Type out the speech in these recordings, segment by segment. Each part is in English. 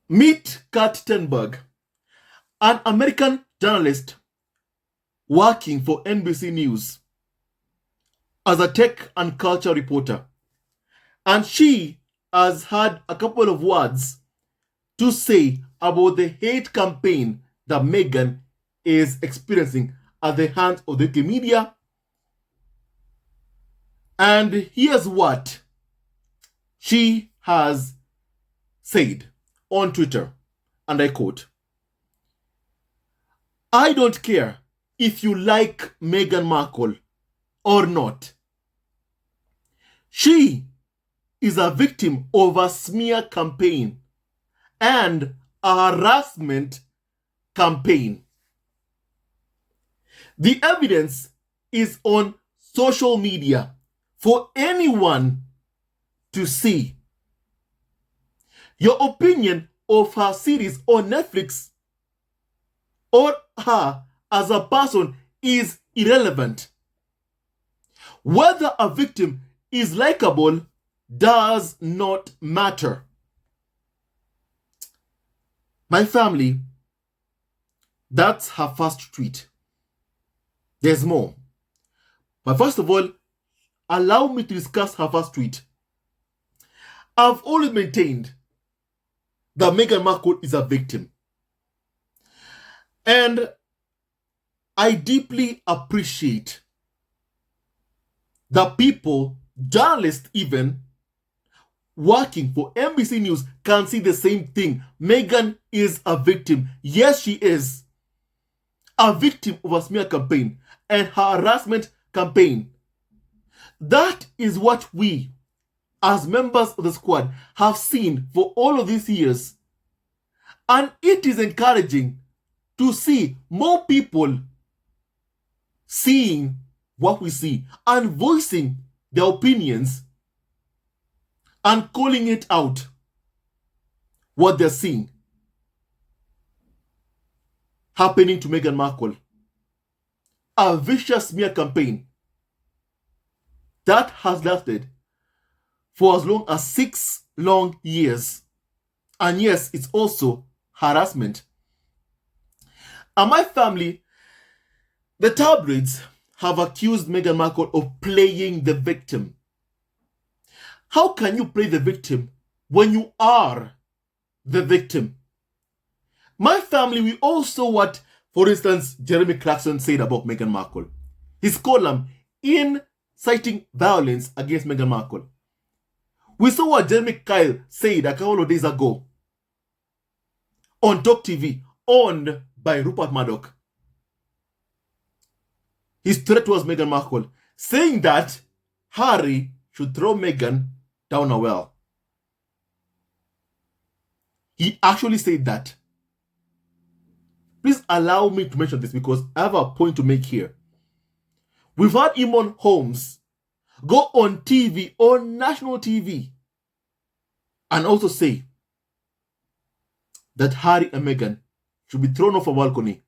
Meet Kat Tenberg, an American journalist working for NBC News as a tech and culture reporter. And she has had a couple of words to say about the hate campaign that Meghan is experiencing at the hands of the UK media. And here's what she has said on Twitter, and I quote, "I don't care if you like Meghan Markle or not. She is a victim of a smear campaign and a harassment campaign. The evidence is on social media for anyone to see. Your opinion of her series on Netflix or her as a person is irrelevant. Whether a victim is likable does not matter." My family, that's her first tweet. There's more. But first of all, allow me to discuss her first tweet. I've always maintained that Meghan Markle is a victim. And I deeply appreciate that people, journalists even, working for NBC News can see the same thing. Meghan is a victim. Yes, she is a victim of a smear campaign and her harassment campaign. That is what we, as members of the squad, have seen for all of these years. And it is encouraging to see more people seeing what we see and voicing their opinions and calling it out, what they're seeing happening to Meghan Markle. A vicious smear campaign that has lasted for as long as 6 long years. And yes, it's also harassment. And my family, the tabloids, have accused Meghan Markle of playing the victim. How can you play the victim when you are the victim? My family, we also what, for instance, Jeremy Clarkson said about Meghan Markle. His column inciting violence against Meghan Markle. We saw what Jeremy Kyle said a couple of days ago on Talk TV, owned by Rupert Murdoch. His threat was Meghan Markle, saying that Harry should throw Meghan down a well. He actually said that. Please allow me to mention this because I have a point to make here. We've had Eamon Holmes go on TV, on national TV, and also say that Harry and Meghan should be thrown off a balcony.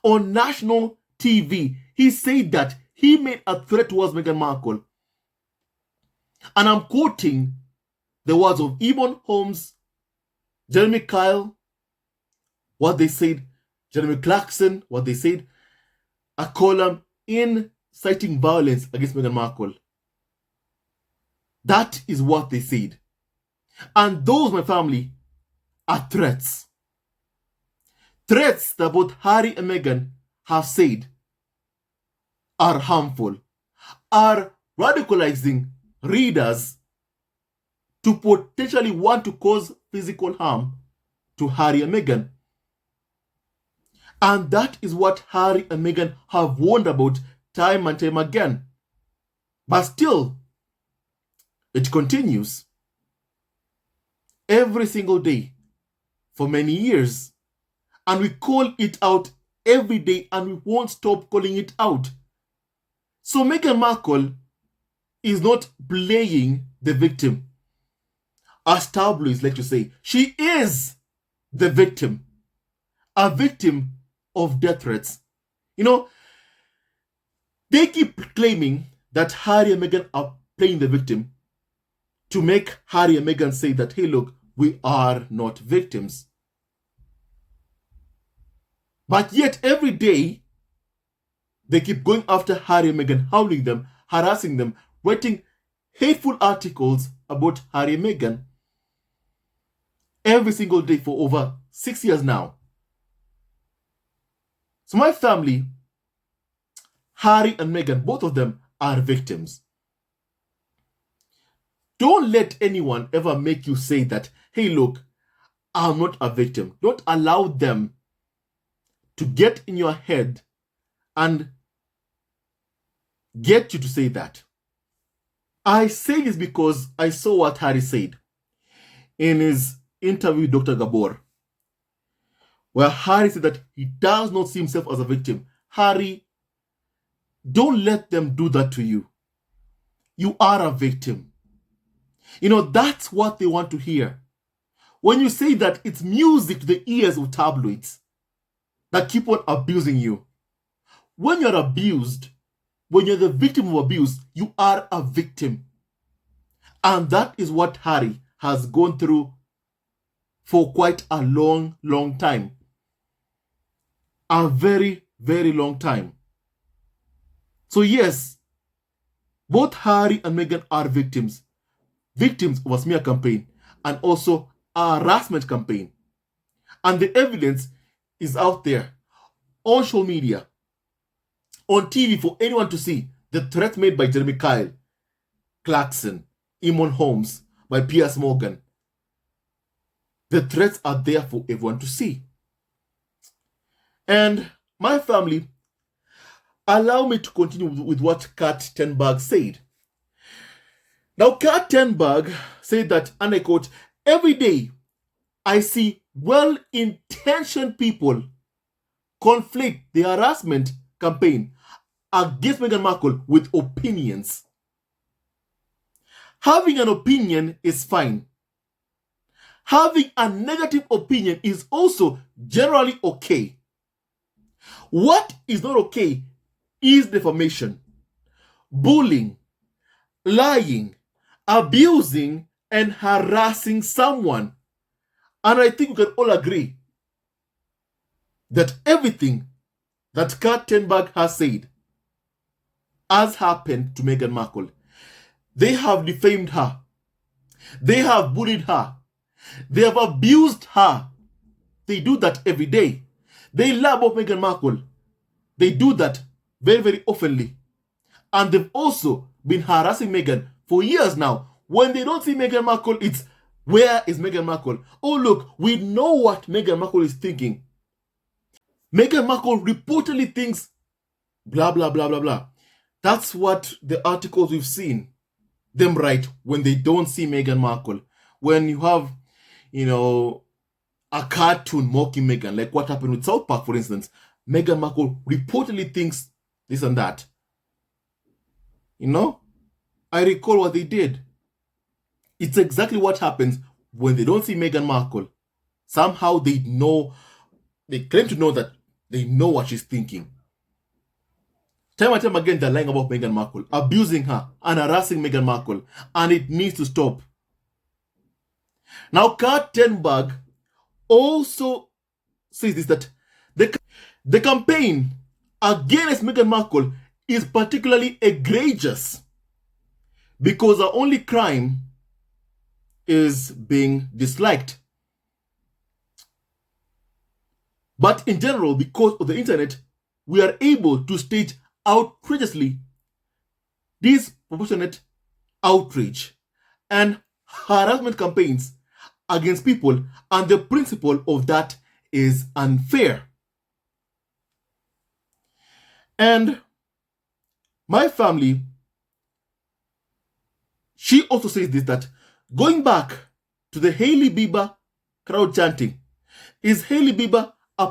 On national TV, he said that he made a threat towards Meghan Markle. And I'm quoting the words of Eamon Holmes, Jeremy Kyle, what they said, Jeremy Clarkson, what they said, a column inciting violence against Meghan Markle. That is what they said. And those, my family, are threats. Threats that both Harry and Meghan have said are harmful, are radicalizing readers to potentially want to cause physical harm to Harry and Meghan. And that is what Harry and Meghan have warned about time and time again. But still, it continues every single day for many years. And we call it out every day and we won't stop calling it out. So Meghan Markle is not playing the victim, as tabloids like to say. She is the victim, a victim of death threats. You know, they keep claiming that Harry and Meghan are playing the victim to make Harry and Meghan say that, hey, look, we are not victims. But yet every day, they keep going after Harry and Meghan, howling them, harassing them, writing hateful articles about Harry and Meghan every single day for over 6 years now. So my family, Harry and Meghan, both of them are victims. Don't let anyone ever make you say that, hey, look, I'm not a victim. Don't allow them to get in your head and get you to say that. I say this because I saw what Harry said in his interview with Dr. Gabor, where Harry said that he does not see himself as a victim. Harry, don't let them do that to you. You are a victim. You know, that's what they want to hear. When you say that, it's music to the ears of tabloids that keep on abusing you. When you're abused, when you're the victim of abuse, you are a victim. And that is what Harry has gone through for quite a long, long time. A very, very long time. So yes, both Harry and Meghan are victims. Victims of a smear campaign and also a harassment campaign. And the evidence is out there on social media, on TV for anyone to see. The threat made by Jeremy Kyle, Clarkson, Eamon Holmes, by Piers Morgan. The threats are there for everyone to see. And my family, allow me to continue with what Kat Tenberg said. Now, Kat Tenberg said that, and I quote, every day I see well-intentioned people conflate the harassment campaign against Meghan Markle with opinions. Having an opinion is fine. Having a negative opinion is also generally okay. What is not okay is defamation, bullying, lying, abusing, and harassing someone. And I think we can all agree that everything that Kat Tenberg has said has happened to Meghan Markle. They have defamed her. They have bullied her. They have abused her. They do that every day. They lie about Meghan Markle. They do that very, very oftenly. And they've also been harassing Meghan for years now. When they don't see Meghan Markle, it's, where is Meghan Markle? Oh, look, we know what Meghan Markle is thinking. Meghan Markle reportedly thinks blah, blah, blah, blah, blah. That's what the articles we've seen them write when they don't see Meghan Markle. When you have, a cartoon mocking Meghan, like what happened with South Park, for instance, Meghan Markle reportedly thinks this and that. I recall what they did. It's exactly what happens when they don't see Meghan Markle. Somehow they claim to know that they know what she's thinking. Time and time again, they're lying about Meghan Markle, abusing her and harassing Meghan Markle, and it needs to stop. Now, Kat Tenberg also says this, that the campaign against Meghan Markle is particularly egregious because her only crime is being disliked. But in general, because of the internet, we are able to stage outrageously disproportionate outrage and harassment campaigns against people, and the principle of that is unfair. And my family, she also says this, that going back to the Hailey Bieber crowd chanting, is Hailey Bieber a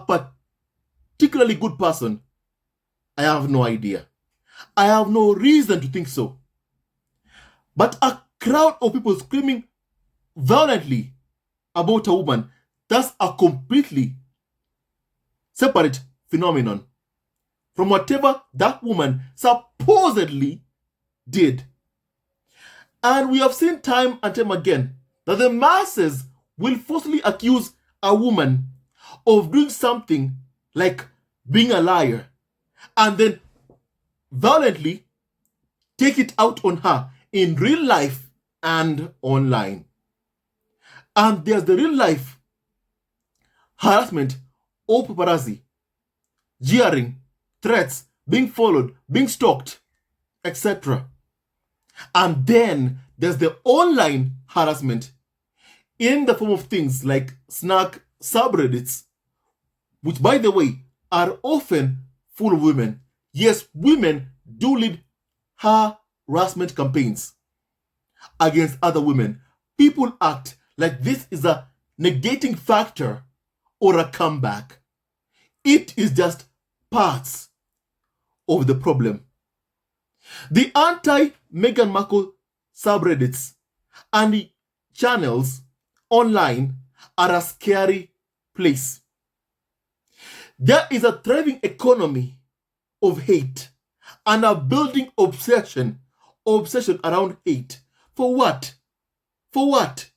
particularly good person? I have no idea. I have no reason to think so. But a crowd of people screaming violently about a woman, that's a completely separate phenomenon from whatever that woman supposedly did. And we have seen time and time again that the masses will falsely accuse a woman of doing something like being a liar, and then violently take it out on her in real life and online. And there's the real life harassment or paparazzi, jeering, threats, being followed, being stalked, etc. And then there's the online harassment in the form of things like snack subreddits, which, by the way, are often full of women. Yes, women do lead harassment campaigns against other women. People act like this is a negating factor or a comeback. It is just parts of the problem. The anti-Meghan Markle subreddits and the channels online are a scary place. There is a thriving economy of hate and a building obsession around hate. For what? For what?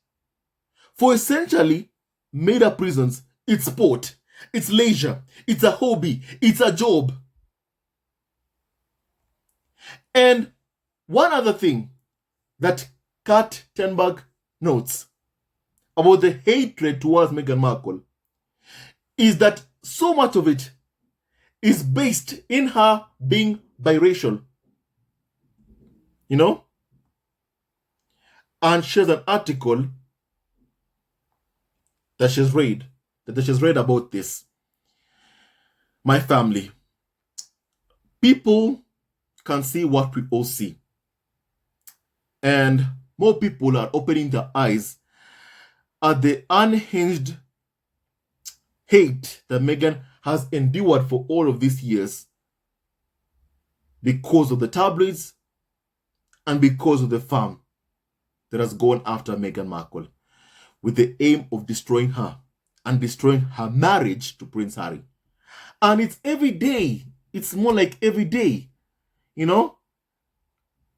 For essentially made up reasons. It's sport, it's leisure, it's a hobby, it's a job. And one other thing that Kat Tenberg notes about the hatred towards Meghan Markle is that so much of it is based in her being biracial. You know? And she has an article that she's read about this. My family. People can see what we all see. And more people are opening their eyes at the unhinged hate that Meghan has endured for all of these years because of the tabloids and because of the farm that has gone after Meghan Markle with the aim of destroying her and destroying her marriage to Prince Harry. And it's every day. It's more like every day. You know?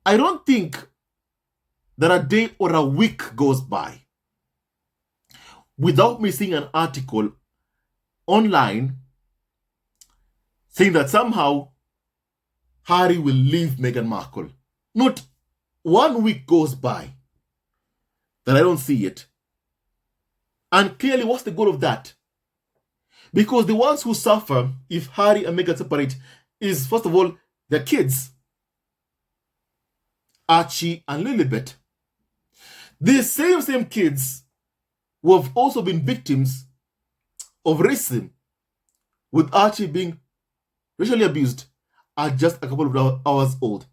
I don't think that a day or a week goes by without me seeing an article online saying that somehow Harry will leave Meghan Markle. Not 1 week goes by that I don't see it. And clearly, what's the goal of that? Because the ones who suffer if Harry and Meghan separate is, first of all, their kids, Archie and Lilibet. These same kids who have also been victims of racism, with Archie being racially abused at just a couple of hours old.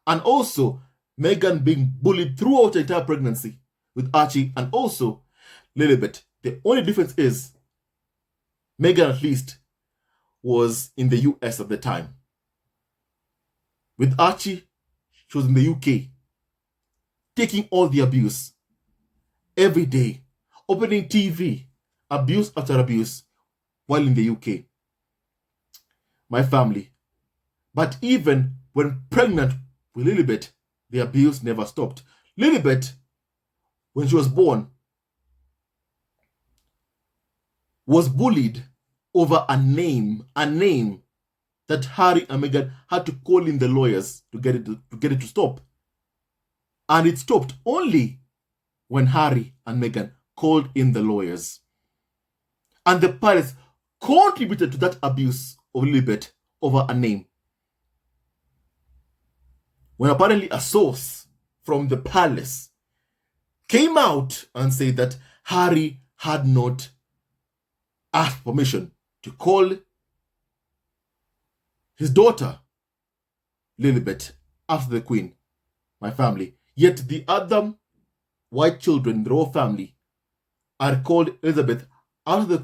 And also Meghan being bullied throughout the entire pregnancy with Archie and also Lilibet. The only difference is Meghan at least was in the US at the time. With Archie, she was in the UK, taking all the abuse every day, opening TV, abuse after abuse, while in the UK. My family. But even when pregnant with Lilibet, the abuse never stopped. Lilibet, when she was born, was bullied over a name that Harry and Meghan had to call in the lawyers to get it to stop. And it stopped only when Harry and Meghan called in the lawyers. And the palace contributed to that abuse of Lilibet over a name. When apparently a source from the palace came out and said that Harry had not asked permission to call his daughter Lilibet after the Queen, my family. Yet the other white children in the royal family are called Elizabeth after the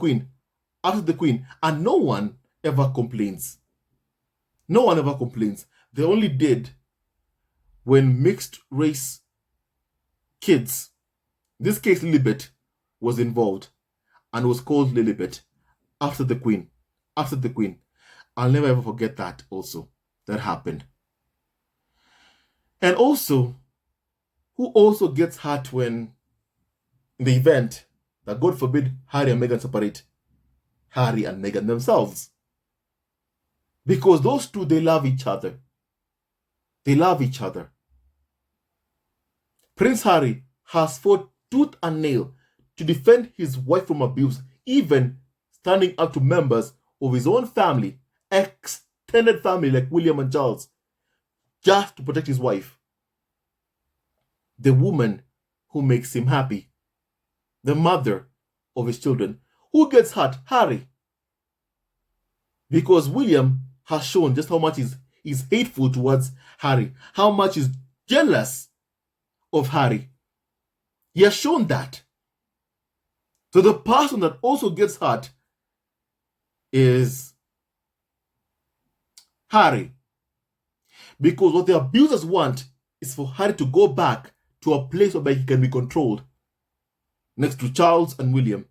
Queen, and no one ever complains. No one ever complains. They only did when mixed race kids, in this case Lilibet, was involved and was called Lilibet after the Queen. After the Queen. I'll never ever forget that also. That happened. And also, who also gets hurt when, in the event that God forbid Harry and Meghan separate? Harry and Meghan themselves. Because those two, they love each other. They love each other. Prince Harry has fought tooth and nail to defend his wife from abuse, even standing up to members of his own family, extended family like William and Charles, just to protect his wife. The woman who makes him happy. The mother of his children. Who gets hurt? Harry. Because William has shown just how much is hateful towards Harry, how much is jealous of Harry. He has shown that. So the person that also gets hurt is Harry. Because what the abusers want is for Harry to go back to a place where he can be controlled, next to Charles and William,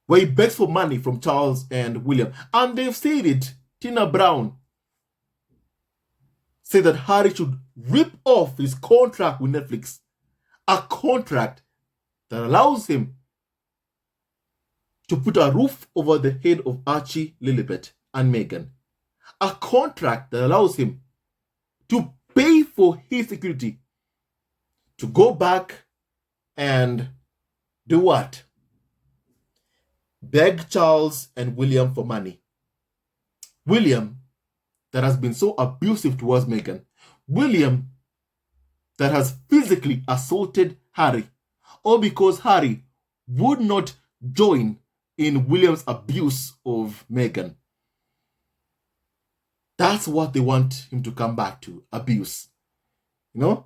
where he begs for money from Charles and William. And they've said it. Tina Brown said that Harry should rip off his contract with Netflix, a contract that allows him to put a roof over the head of Archie, Lilibet, and Meghan, a contract that allows him to pay for his security, to go back and do what? Beg Charles and William for money. William, that has been so abusive towards Meghan. William, that has physically assaulted Harry. All because Harry would not join in William's abuse of Meghan. That's what they want him to come back to, abuse. You know?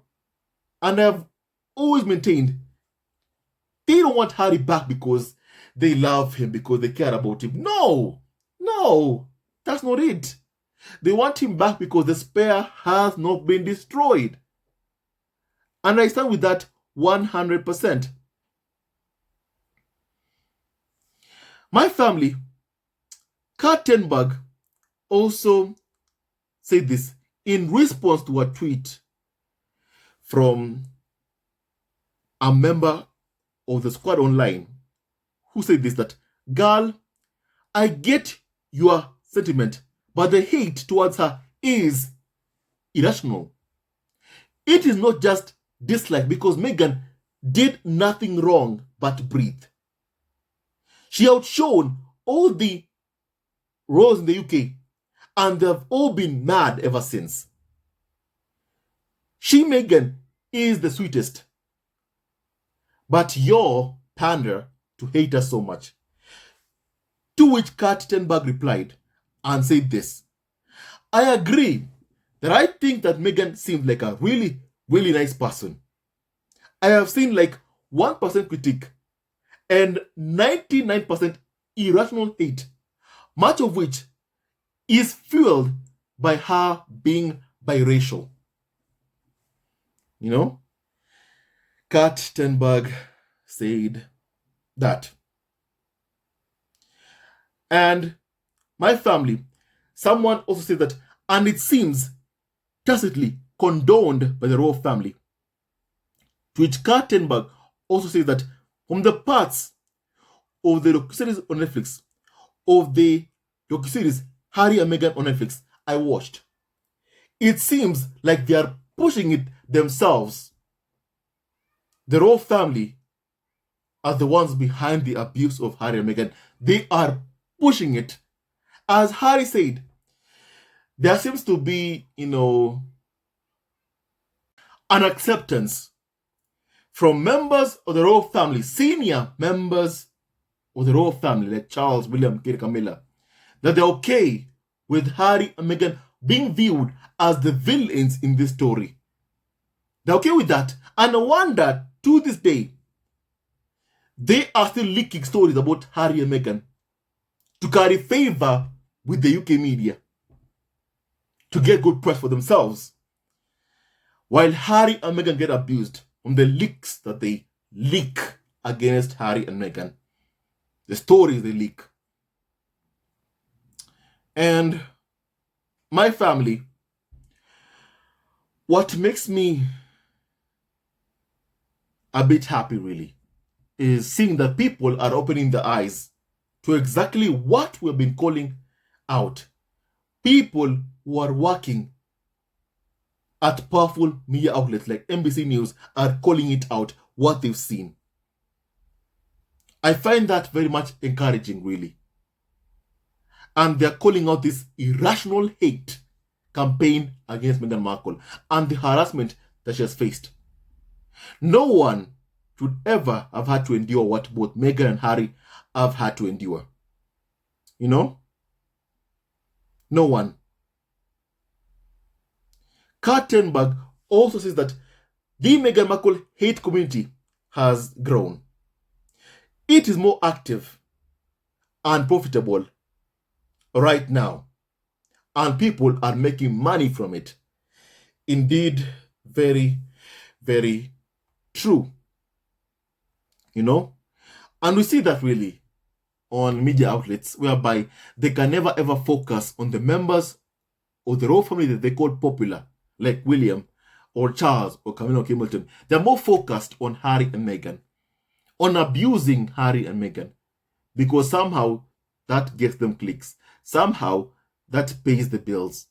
And I've always maintained they don't want Harry back because they love him, because they care about him. No, that's not it. They want him back because the spare has not been destroyed. And I stand with that 100%. My family, Kat Tenberg, also said this in response to a tweet from a member of the squad online who said this, that, "Girl, I get your sentiment, but the hate towards her is irrational. It is not just dislike, because Meghan did nothing wrong but breathe. She outshone all the royals in the UK, and they've all been mad ever since. She, Meghan, is the sweetest, but your pander to hate her so much." To which Kat Tenberg replied and said this, "I agree that I think that Meghan seemed like a really, really nice person. I have seen like 1% critique and 99% irrational hate, much of which is fueled by her being biracial." You know, Kat Tenberg said that. And my family, someone also said that, and it seems tacitly condoned by the royal family. To which Kat Tenberg also says that from the parts of the docuseries on Netflix, of the docuseries Harry and Meghan on Netflix, I watched, it seems like they are pushing it themselves. The royal family are the ones behind the abuse of Harry and Meghan. They are pushing it. As Harry said, there seems to be, an acceptance from members of the royal family, senior members of the royal family, like Charles, William, Kate, Camilla, that they're okay with Harry and Meghan being viewed as the villains in this story. They're okay with that. And no wonder, to this day, they are still leaking stories about Harry and Meghan to carry favor with the UK media, to get good press for themselves, while Harry and Meghan get abused from the leaks that they leak against Harry and Meghan, the stories they leak. And my family, what makes me a bit happy really is seeing that people are opening their eyes to exactly what we've been calling out. people who are working at powerful media outlets like NBC News are calling it out what they've seen. I find that very much encouraging, really. And they're calling out this irrational hate campaign against Meghan Markle and the harassment that she has faced. No one should ever have had to endure what both Meghan and Harry have had to endure. You know? No one. Kartenberg also says that the Meghan Markle hate community has grown. It is more active and profitable right now, and people are making money from it. Indeed, very, very true. You know? And we see that really on media outlets whereby they can never ever focus on the members of the royal family that they call popular, like William or Charles or Camilla Hamilton. They're more focused on Harry and Meghan, on abusing Harry and Meghan, because somehow that gets them clicks. Somehow that pays the bills.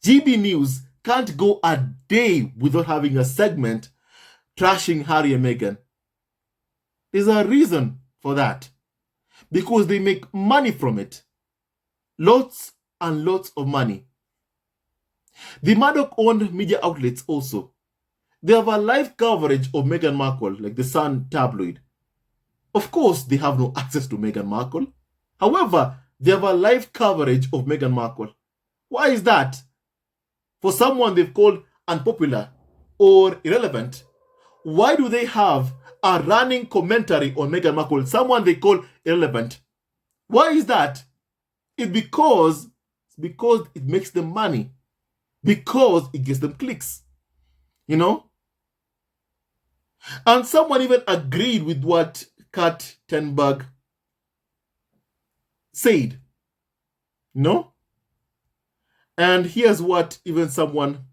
GB News can't go a day without having a segment trashing Harry and Meghan. There's a reason for that. Because they make money from it. Lots and lots of money. The Murdoch-owned media outlets also, they have a live coverage of Meghan Markle, like the Sun tabloid. Of course, they have no access to Meghan Markle. However, they have a live coverage of Meghan Markle. Why is that? For someone they've called unpopular or irrelevant, why do they have a running commentary on Meghan Markle, someone they call irrelevant? Why is that? It's because it makes them money. Because it gives them clicks. You know? And someone even agreed with what Kat Tenberg said. You know? And here's what even someone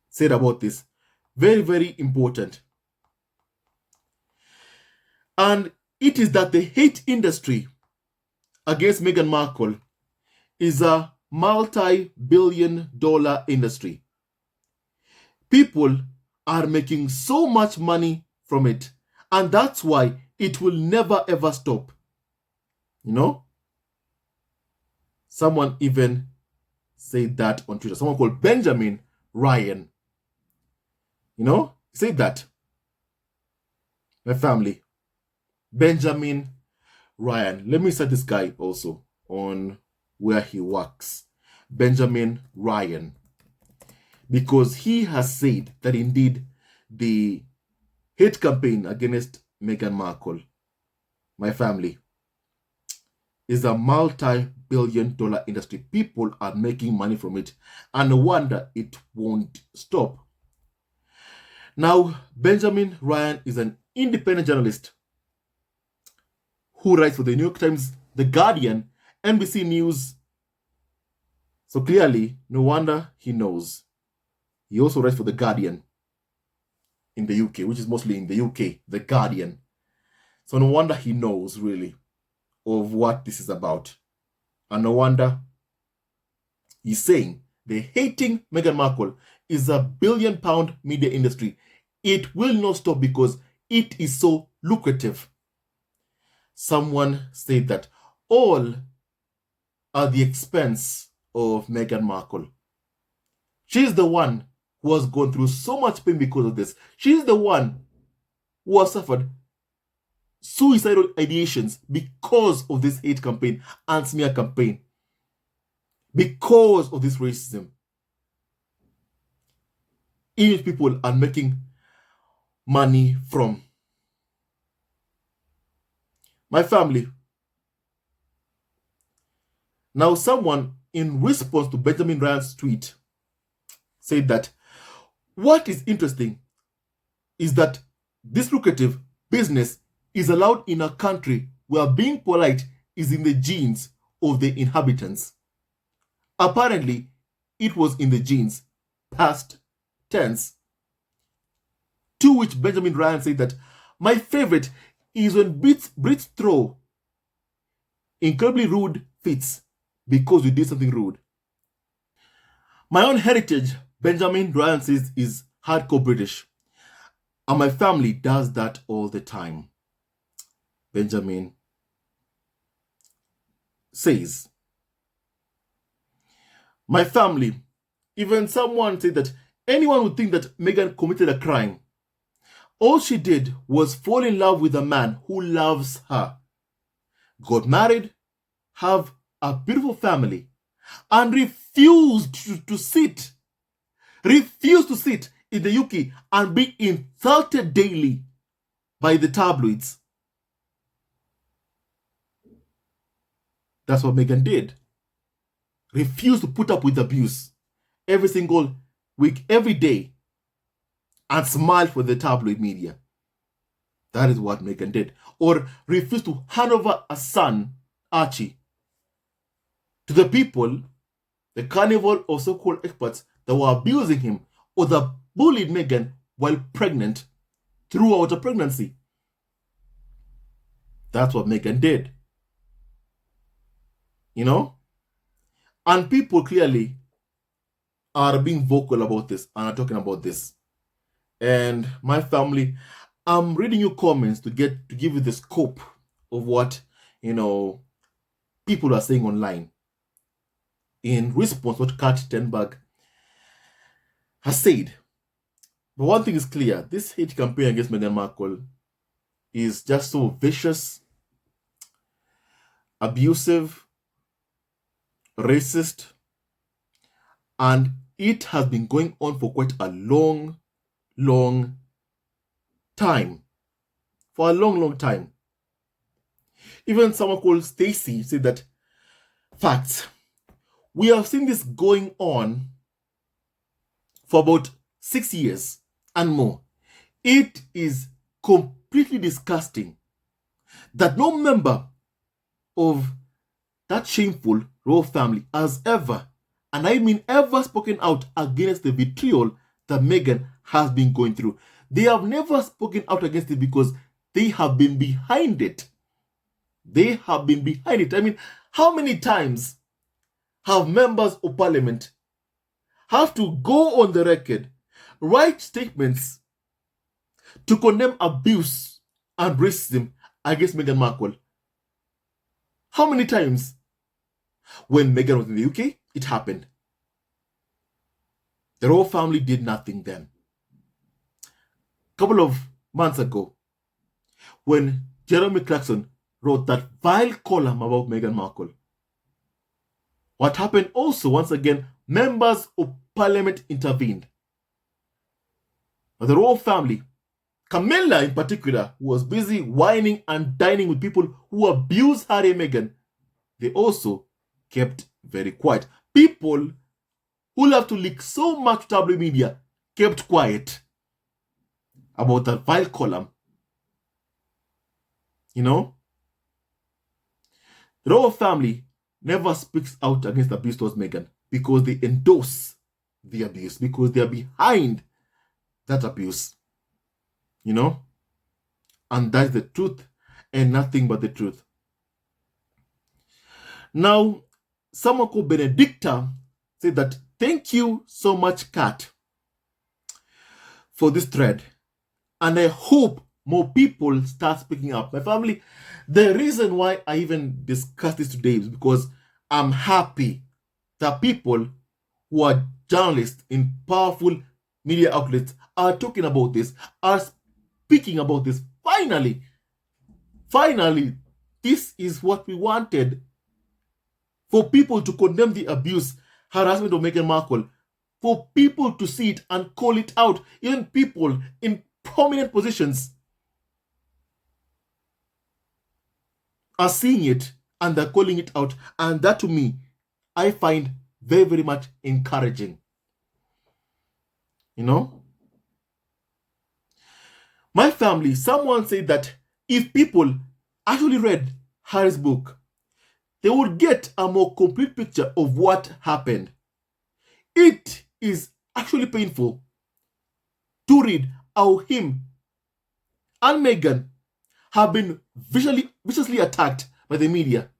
said about this. Very, very important. And it is that the hate industry against Meghan Markle is a multi-billion-dollar industry. People are making so much money from it, and that's why it will never ever stop. You know? Someone even said that on Twitter. Someone called Benjamin Ryan. You know? Said that. My family. Benjamin Ryan. Let me set this guy also on where he works. Benjamin Ryan. Because he has said that indeed the hate campaign against Meghan Markle, my family, is a multi-billion-dollar industry. People are making money from it, and no wonder it won't stop. Now, Benjamin Ryan is an independent journalist who writes for the New York Times, The Guardian, NBC News. So clearly, no wonder he knows. He also writes for The Guardian in the UK, which is mostly in the UK, The Guardian. So no wonder he knows, really, of what this is about. And no wonder he's saying the hating Meghan Markle is a billion-pound media industry. It will not stop because it is so lucrative. Someone said that all at the expense of Meghan Markle. She's the one who has gone through so much pain because of this. She's the one who has suffered suicidal ideations because of this hate campaign and smear campaign. Because of this racism. English people are making money from. My family. Now, someone in response to Benjamin Ryan's tweet said that what is interesting is that this lucrative business is allowed in a country where being polite is in the genes of the inhabitants. Apparently, it was in the genes, past tense. To which Benjamin Ryan said that my favorite is when Brits throw incredibly rude fits because you did something rude. My own heritage, Benjamin Ryan says, is hardcore British. And my family does that all the time. Benjamin says. My family, even someone said that anyone would think that Meghan committed a crime. All she did was fall in love with a man who loves her, got married, have a beautiful family, and refused to sit in the UK and be insulted daily by the tabloids. That's what Meghan did. Refused to put up with abuse every single week, every day, and smiled for the tabloid media. That is what Meghan did. Or refused to hand over a son, Archie, to the people, the carnival of so-called experts that were abusing him or that bullied Meghan while pregnant throughout a pregnancy. That's what Meghan did. You know? And people clearly are being vocal about this and are talking about this. And my family, I'm reading your comments to give you the scope of what, people are saying online. In response to what Kat Tenberg has said. But one thing is clear, this hate campaign against Meghan Markle is just so vicious, abusive, racist, and it has been going on for quite a long time. For a long time. Even someone called Stacy said that, facts, we have seen this going on for about 6 years and more. It is completely disgusting that no member of that shameful royal family has ever, and I mean ever, spoken out against the vitriol that Meghan has been going through. They have never spoken out against it because they have been behind it. They have been behind it. I mean, how many times have members of parliament have to go on the record, write statements to condemn abuse and racism against Meghan Markle? How many times? When Meghan was in the UK, it happened. The royal family did nothing then. A couple of months ago, when Jeremy Clarkson wrote that vile column about Meghan Markle, what happened also, once again, members of parliament intervened. But the royal family, Camilla in particular, who was busy whining and dining with people who abused Harry and Meghan, they also kept very quiet. People who love to leak so much to tabloid media kept quiet about that vile column. You know? The royal family never speaks out against abuse towards Meghan because they endorse the abuse, because they are behind that abuse. You know? And that's the truth and nothing but the truth. Now, someone called Benedicta said that, thank you so much, Kat, for this thread. And I hope more people start speaking up. My family, the reason why I even discussed this today is because I'm happy that people who are journalists in powerful media outlets are talking about this, are speaking about this. Finally, this is what we wanted. For people to condemn the abuse, harassment of Meghan Markle, for people to see it and call it out, even people in prominent positions are seeing it and they're calling it out. And that, to me, I find very, very much encouraging. You know? My family, someone said that if people actually read Harry's book, they would get a more complete picture of what happened. It is actually painful to read how him and Meghan have been viciously attacked by the media.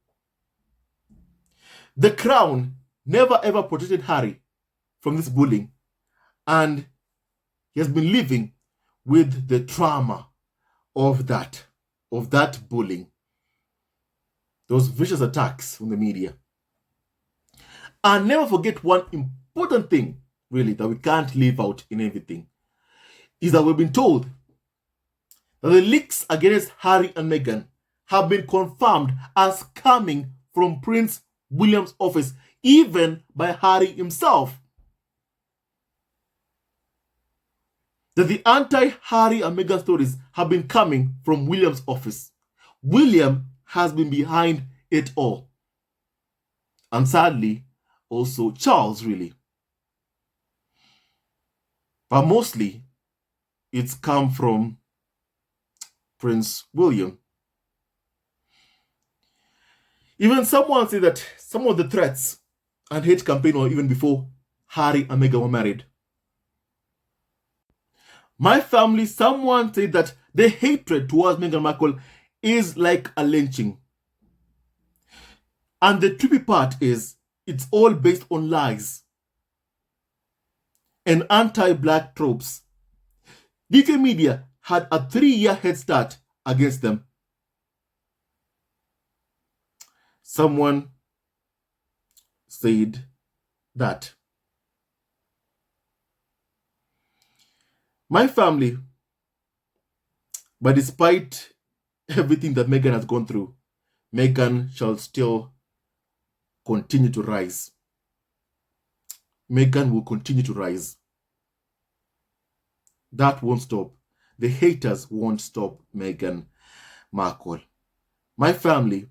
The crown never ever protected Harry from this bullying, and he has been living with the trauma of that bullying, those vicious attacks from the media. And never forget one important thing, really, that we can't leave out in everything, is that we've been told that the leaks against Harry and Meghan have been confirmed as coming from Prince William's office, even by Harry himself. That the anti-Harry and Meghan stories have been coming from William's office. William has been behind it all. And sadly, also Charles, really. But mostly, it's come from Prince William. Even someone said that some of the threats and hate campaign were even before Harry and Meghan were married. My family, someone said that the hatred towards Meghan Markle is like a lynching. And the trippy part is, it's all based on lies and anti-black tropes. UK media had a 3-year head start against them. Someone said that my family, but despite everything that Meghan has gone through, Meghan shall still continue to rise. Meghan will continue to rise. That won't stop. The haters won't stop Meghan Markle. My family,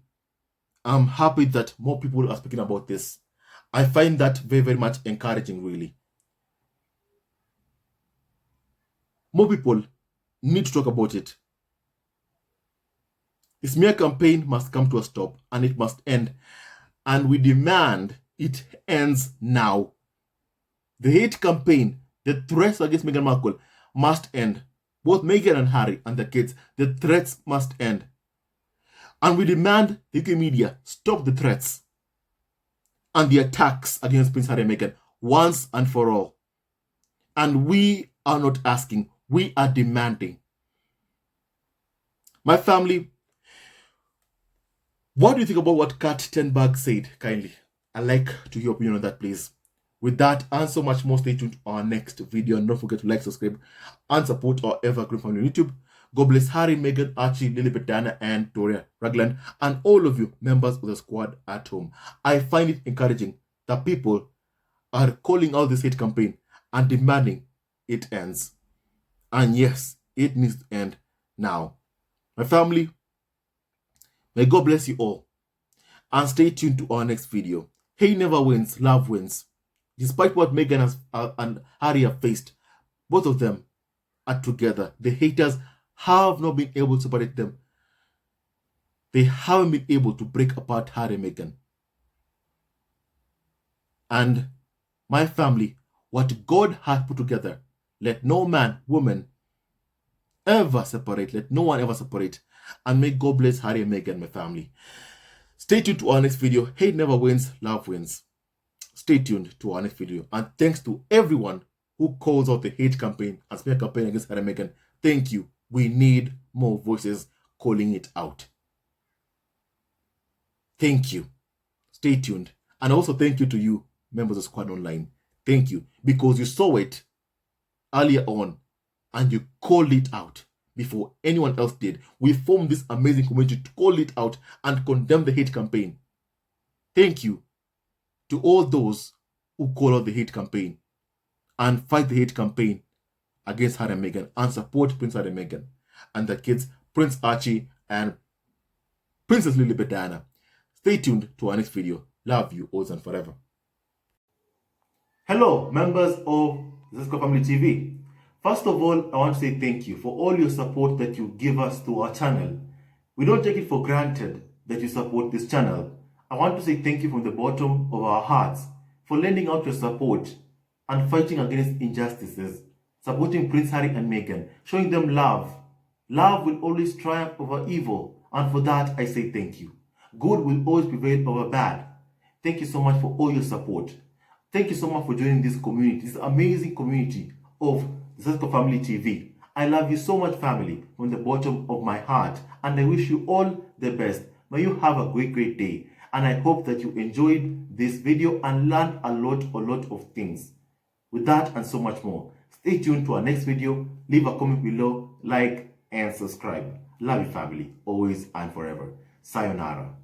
I'm happy that more people are speaking about this. I find that very, very much encouraging, really. More people need to talk about it. This smear campaign must come to a stop, and it must end. And we demand it ends now. The hate campaign, the threats against Meghan Markle must end. Both Meghan and Harry and the kids, the threats must end. And we demand the UK media stop the threats and the attacks against Prince Harry and Meghan once and for all. And we are not asking, we are demanding. My family, what do you think about what Kat Tenberg said? Kindly, I'd like to hear your opinion on that, please. With that and so much more, stay tuned to our next video. And don't forget to like, subscribe, and support our evergreen family on YouTube. God bless Harry, Meghan, Archie, Lilibet, Diana, and Toria Ragland, and all of you members of the squad at home. I find it encouraging that people are calling out this hate campaign and demanding it ends. And yes, it needs to end now. My family, may God bless you all. And stay tuned to our next video. Hate never wins, love wins. Despite what Meghan and Harry have faced, both of them are together. The haters have not been able to separate them. They haven't been able to break apart Harry and Meghan. And my family, what God has put together, let no man, woman ever separate. Let no one ever separate. And may God bless Harry and Meghan, my family. Stay tuned to our next video. Hate never wins, love wins. Stay tuned to our next video. And thanks to everyone who calls out the hate campaign and smear campaign against Harry and Meghan. Thank you. We need more voices calling it out. Thank you. Stay tuned. And also thank you to you, members of Squad Online. Thank you. Because you saw it earlier on and you called it out before anyone else did. We formed this amazing community to call it out and condemn the hate campaign. Thank you to all those who call out the hate campaign and fight the hate campaign against Harry and Meghan and support Prince Harry and Meghan and the kids, Prince Archie and Princess Lilibet Diana. Stay tuned to our next video. Love you always and forever. Hello, members of Sussex Family TV. First of all, I want to say thank you for all your support that you give us to our channel. We don't take it for granted that you support this channel. I want to say thank you from the bottom of our hearts for lending out your support and fighting against injustices, supporting Prince Harry and Meghan, showing them love. Love will always triumph over evil, and for that I say thank you. Good will always prevail over bad. Thank you so much for all your support. Thank you so much for joining this community, this amazing community of the Sussex Family TV. I love you so much, family, from the bottom of my heart, and I wish you all the best. May you have a great day, and I hope that you enjoyed this video and learned a lot of things. With that and so much more, stay tuned to our next video. Leave a comment below, like, and subscribe. Love you, family, always and forever. Sayonara.